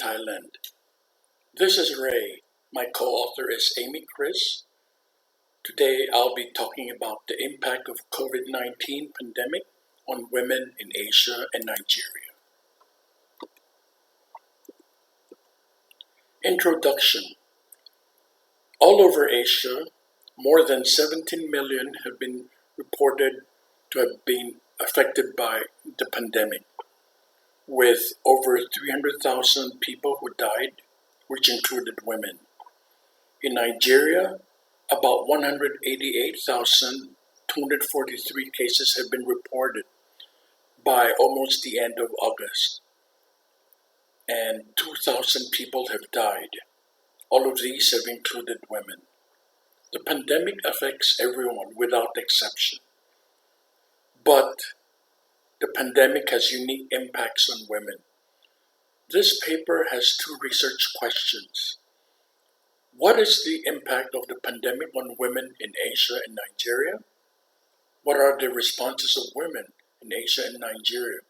Thailand. This is Ray. My co-author is Aimee Chris. Today I'll be talking about the impact of COVID-19 pandemic on women in Asia and Nigeria. Introduction. All over Asia, more than 17 million have been reported to have been affected by the pandemic, with over 300,000 people who died, which included women. In Nigeria, about 188,243 cases have been reported by almost the end of August, and 2,000 people have died. All of these have included women. The pandemic affects everyone without exception, but the pandemic has unique impacts on women. This paper has two research questions. What is the impact of the pandemic on women in Asia and Nigeria? What are the responses of women in Asia and Nigeria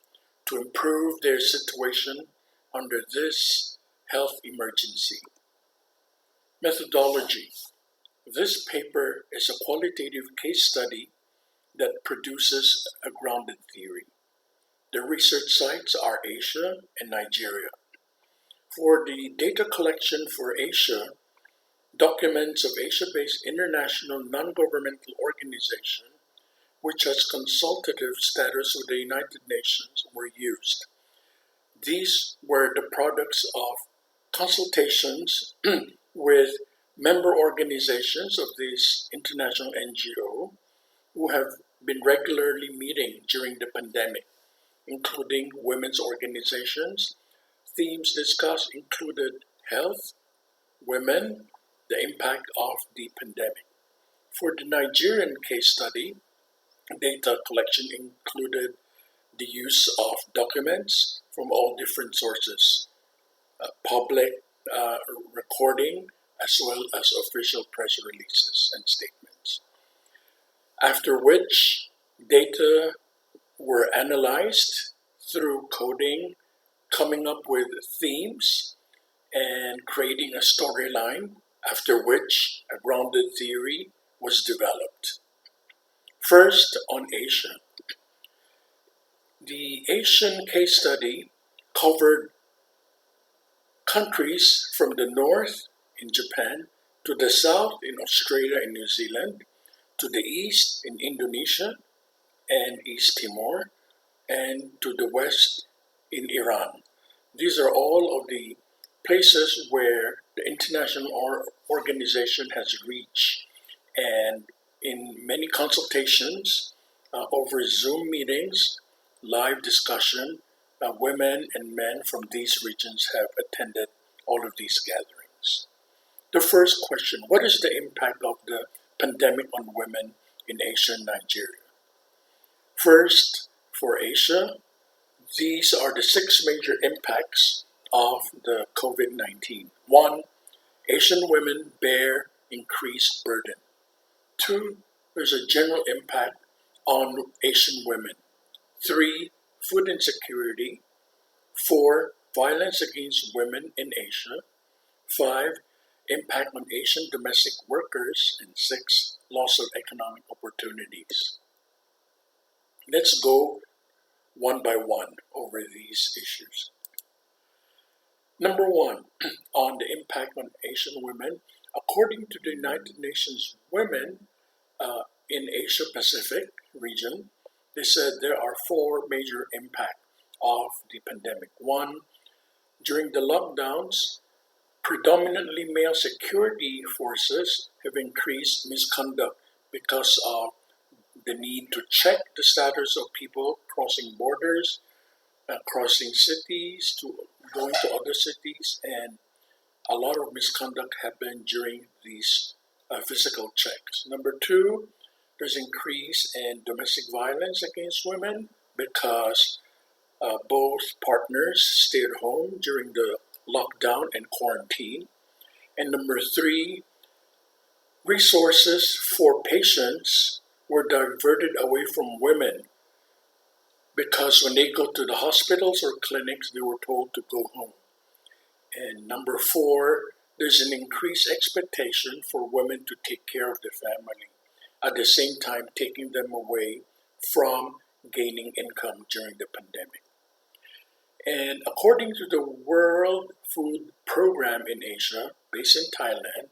to improve their situation under this health emergency? Methodology. This paper is a qualitative case study that produces a grounded theory. The research sites are Asia and Nigeria. For the data collection for Asia, documents of Asia-based international non-governmental organization, which has consultative status with the United Nations, were used. These were the products of consultations with member organizations of this international NGO who have been regularly meeting during the pandemic, including women's organizations. Themes discussed included health, women, the impact of the pandemic. For the Nigerian case study, data collection included the use of documents from all different sources, public recording, as well as official press releases and statements. After which, data were analyzed through coding, coming up with themes, and creating a storyline, after which a grounded theory was developed. First, on Asia. The Asian case study covered countries from the north in Japan, to the south in Australia and New Zealand, to the east in Indonesia and East Timor, and to the west in Iran. These are all of the places where the international organization has reached, and in many consultations over Zoom meetings, live discussion, women and men from these regions have attended all of these gatherings. The first question, what is the impact of the pandemic on women in Asia and Nigeria? First, for Asia, these are the 6 major impacts of the COVID-19. 1, Asian women bear increased burden. 2, there's a general impact on Asian women. 3, food insecurity. 4, violence against women in Asia. 5, impact on Asian domestic workers. And 6, loss of economic opportunities. Let's go one by one over these issues. Number 1, on the impact on Asian women, according to the United Nations Women in Asia Pacific region, they said there are 4 major impacts of the pandemic. 1, during the lockdowns, predominantly male security forces have increased misconduct because of the need to check the status of people crossing borders, crossing cities, to going to other cities, and a lot of misconduct happened during these physical checks. Number 2, there's increase in domestic violence against women because both partners stayed home during the lockdown and quarantine. And number 3, resources for patients were diverted away from women because when they go to the hospitals or clinics, they were told to go home. And number four, there's an increased expectation for women to take care of the family, at the same time taking them away from gaining income during the pandemic. And according to the World Food Program in Asia, based in Thailand,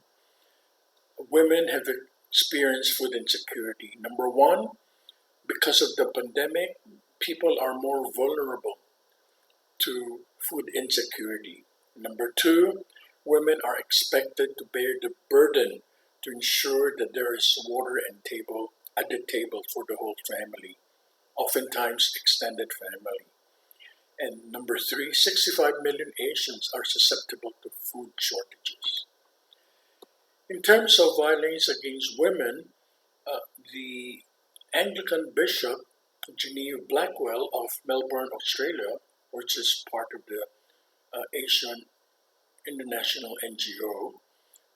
women have experienced food insecurity. Number one, because of the pandemic, people are more vulnerable to food insecurity. Number two, women are expected to bear the burden to ensure that there is water and table at the table for the whole family, oftentimes extended family. And number three, 65 million Asians are susceptible to food shortages. In terms of violence against women, the Anglican Bishop Genevieve Blackwell of Melbourne, Australia, which is part of the Asian International NGO,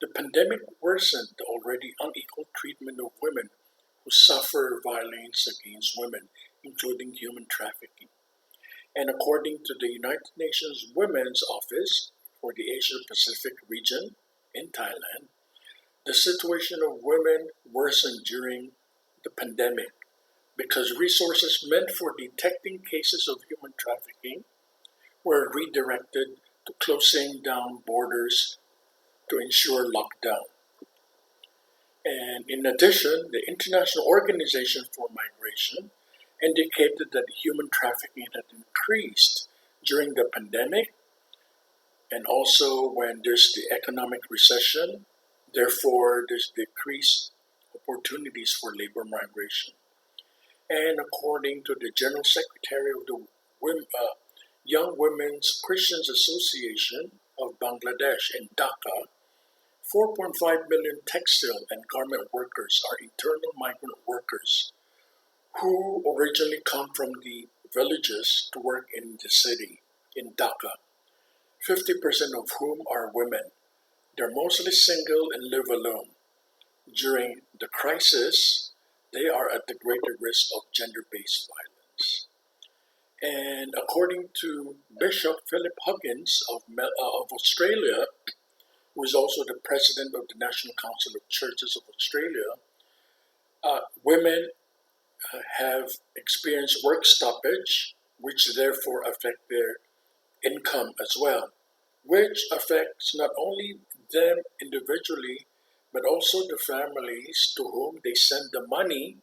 the pandemic worsened the already unequal treatment of women who suffer violence against women, including human trafficking. And according to the United Nations Women's Office for the Asia Pacific region in Thailand, the situation of women worsened during the pandemic because resources meant for detecting cases of human trafficking were redirected to closing down borders to ensure lockdown. And in addition, the International Organization for Migration indicated that human trafficking had increased during the pandemic and also when there's the economic recession. Therefore, there's decreased opportunities for labor migration. And according to the General Secretary of the Young Women's Christians Association of Bangladesh in Dhaka, 4.5 million textile and garment workers are internal migrant workers who originally come from the villages to work in the city, in Dhaka, 50% of whom are women. They're mostly single and live alone. During the crisis, they are at the greater risk of gender-based violence. And according to Bishop Philip Huggins of Australia, who is also the president of the National Council of Churches of Australia, women have experienced work stoppage, which therefore affect their income as well, which affects not only them individually, but also the families to whom they send the money,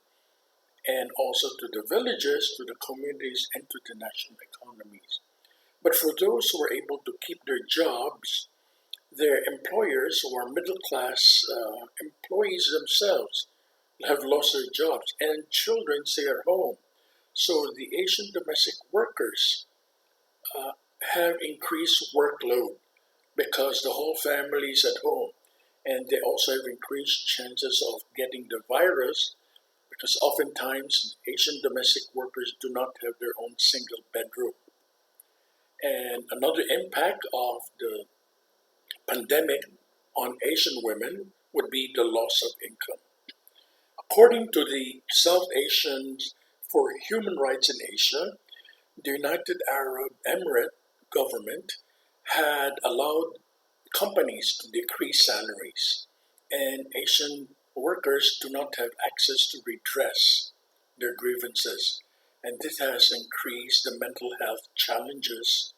and also to the villages, to the communities, and to the national economies. But for those who are able to keep their jobs, their employers who are middle class employees themselves have lost their jobs and children stay at home. So the Asian domestic workers have increased workload because the whole family is at home. And they also have increased chances of getting the virus because oftentimes Asian domestic workers do not have their own single bedroom. And another impact of the pandemic on Asian women would be the loss of income. According to the South Asians for Human Rights in Asia, the United Arab Emirates government had allowed companies to decrease salaries, and Asian workers do not have access to redress their grievances, and this has increased the mental health challenges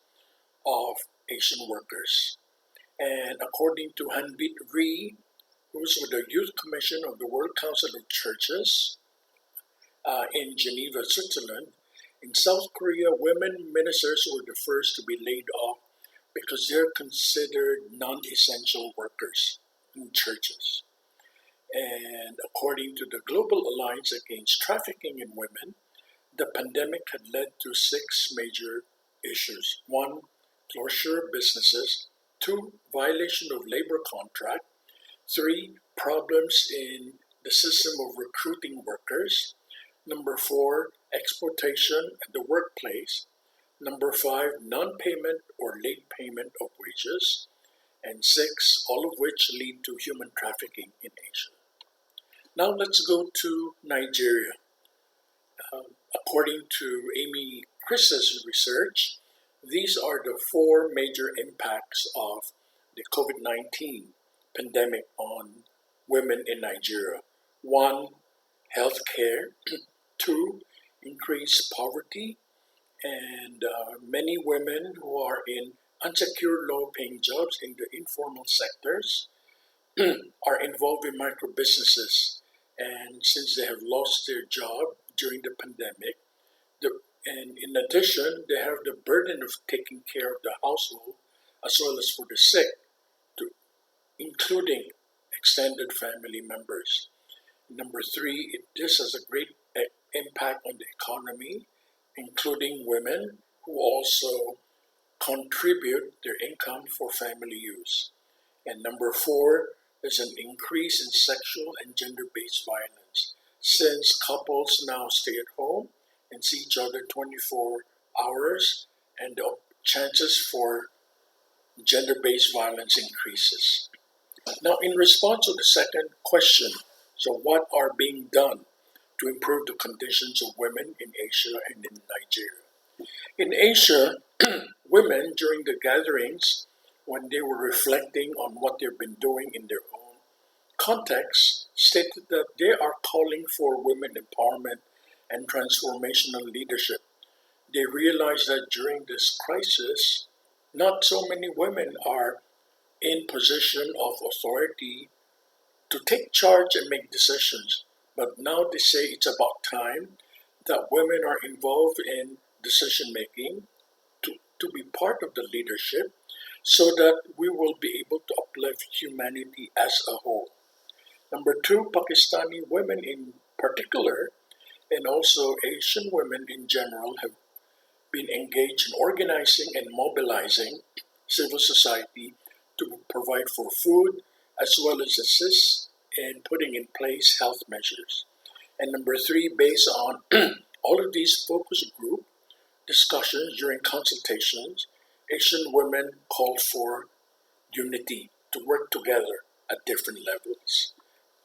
of Asian workers. And according to Hanbit Ree, who's with the Youth Commission of the World Council of Churches in Geneva, Switzerland, in South Korea, women ministers were the first to be laid off because they're considered non-essential workers in churches. And according to the Global Alliance Against Trafficking in Women, the pandemic had led to 6 major issues. 1, closure of businesses. 2, violation of labor contract. 3, problems in the system of recruiting workers. Number 4, exploitation at the workplace. Number 5, non-payment or late payment of wages. And 6, all of which lead to human trafficking in Asia. Now let's go to Nigeria. According to Aimee Chris's research, These are the four major impacts of the COVID-19 pandemic on women in Nigeria. One, healthcare. Two, increased poverty, and many women who are in unsecured low-paying jobs in the informal sectors are involved in micro businesses. And since they have lost their job during the pandemic, and in addition, they have the burden of taking care of the household as well as for the sick, to, including extended family members. Number three, this has a great impact on the economy, including women who also contribute their income for family use. And number four, there's an increase in sexual and gender-based violence since couples now stay at home and see each other 24 hours, and the chances for gender-based violence increases. Now, in response to the second question, so what are being done to improve the conditions of women in Asia and in Nigeria? In Asia, women during the gatherings, when they were reflecting on what they've been doing in their own context, stated that they are calling for women empowerment and transformational leadership. They realize that during this crisis, not so many women are in position of authority to take charge and make decisions. But now they say it's about time that women are involved in decision making to be part of the leadership so that we will be able to uplift humanity as a whole. Number two, Pakistani women in particular, and also Asian women in general, have been engaged in organizing and mobilizing civil society to provide for food as well as assist in putting in place health measures. And number three, based on all of these focus group discussions during consultations, Asian women called for unity to work together at different levels.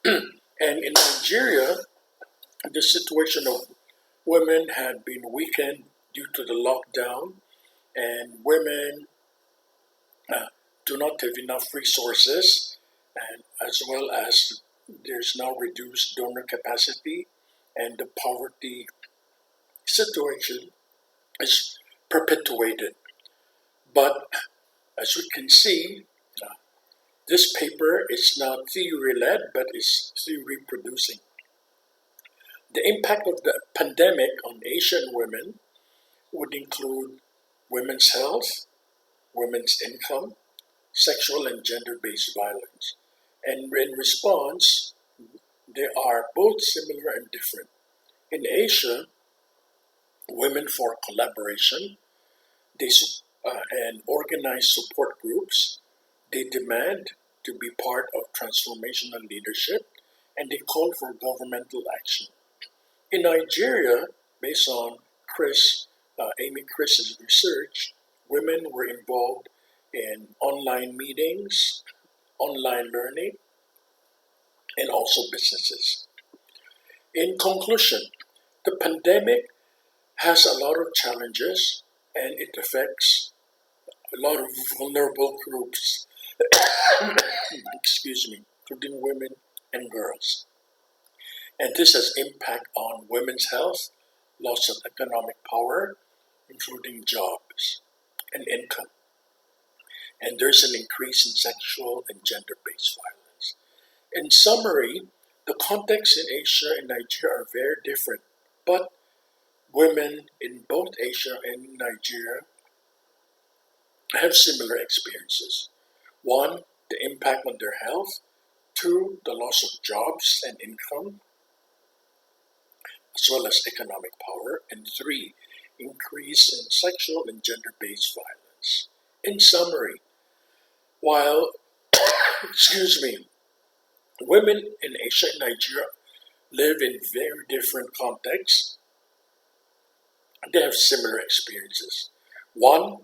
And in Nigeria, the situation of women had been weakened due to the lockdown, and women do not have enough resources, and as well as there's now reduced donor capacity, and the poverty situation is perpetuated. But as we can see, this paper is not theory-led, but is theory producing. The impact of the pandemic on Asian women would include women's health, women's income, sexual and gender-based violence. And in response, they are both similar and different. In Asia, women for collaboration, they and organize support groups. They demand to be part of transformational leadership, and they call for governmental action. In Nigeria, based on Aimee Chris's research, women were involved in online meetings, online learning, and also businesses. In conclusion, the pandemic has a lot of challenges and it affects a lot of vulnerable groups, excuse me, including women and girls. And this has impact on women's health, loss of economic power, including jobs and income. And there's an increase in sexual and gender-based violence. In summary, the context in Asia and Nigeria are very different, but women in both Asia and Nigeria have similar experiences. One, the impact on their health. Two, the loss of jobs and income, as well as economic power. And three, increase in sexual and gender-based violence. In summary, while, excuse me, women in Asia and Nigeria live in very different contexts, they have similar experiences. One,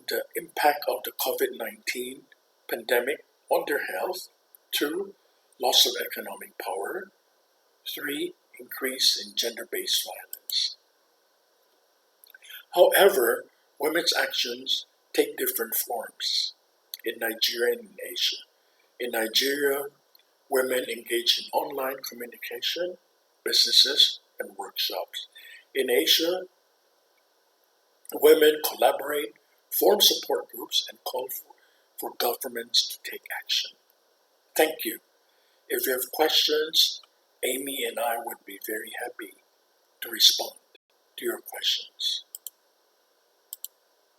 the impact of the COVID-19 pandemic on their health. Two, loss of economic power. Three, increase in gender-based violence. However, Women's actions take different forms in Nigeria and in Asia. In Nigeria, women engage in online communication, businesses, and workshops. In Asia, women collaborate, form support groups, and call for governments to take action. Thank you. If you have questions, Aimee and I would be very happy to respond to your questions.